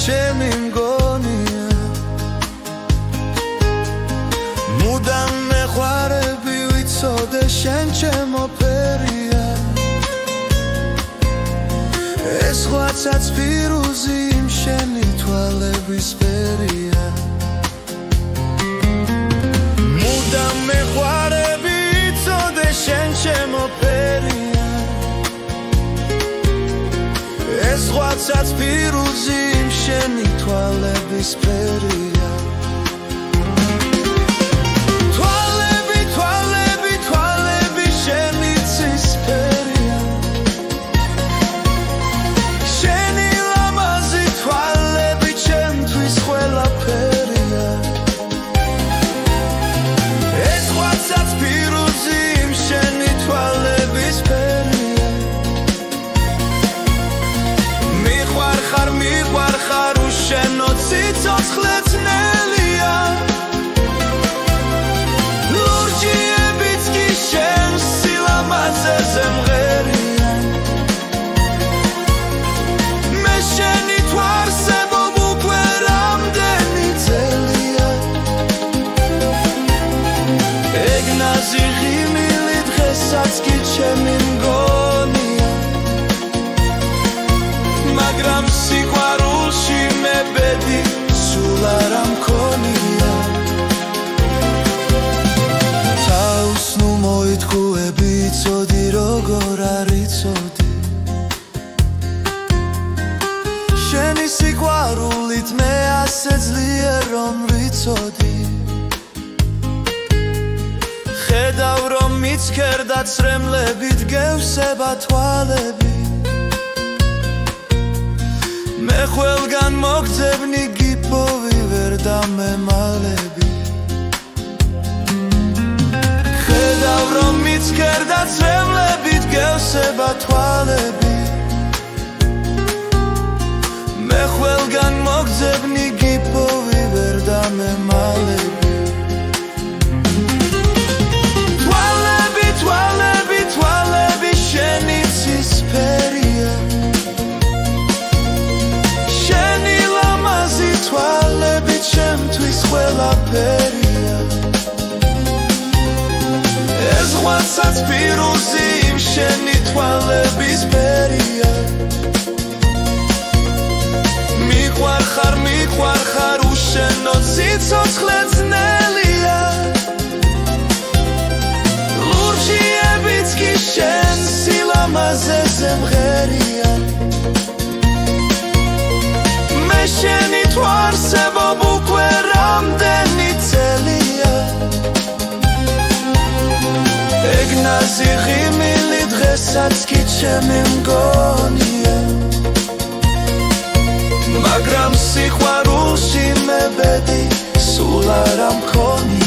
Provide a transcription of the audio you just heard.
ჩემი მგონია მუდამ მეყვარები ვიცოდე შენ ჩემო ფერია ეს ხვაცაც ფირუზი იმ შენი თვალების ფერია მუდამ მეყვარები ვიცოდე შენ ჩემო ფერია ეს ხვაცაც ფირუზი იმ შენი თვალების ფერია საცკი ჩემი მგონია მაგრამ სიყვარულში მე ბედი სულ არ მქონია თავს ნუ მოითხოვები ცოდი როგორ არ იცოდი შენი სიყვარულით მე ასე ძლიერ რომ ვიცოდი ხედავ რომ მიცქერდა წრემლებით გევსება თვალები მე ყველგან მოგძებნი გიპოვი ვერ დამემალები ხედავ რომ მიცქერდა წრემლებით გევსება თვალები მე ყველგან მოგძებნი გიპოვი ვერ დამემალები ეს ხვაცაც ფირუზი იმ შენი თვალების ფერია მიყვარხარ უშენო ციცოცხლე ძნელია ლურჯიებიც კი შენ სილამაზეზე მღერია მე შენი თვარსებობ უკვე რამდენი წელია ეგნაზი ღიმილი დღესაც კი ჩემი მგონია მაგრამ სიყვარულში მე ბედი სულ არ მქონია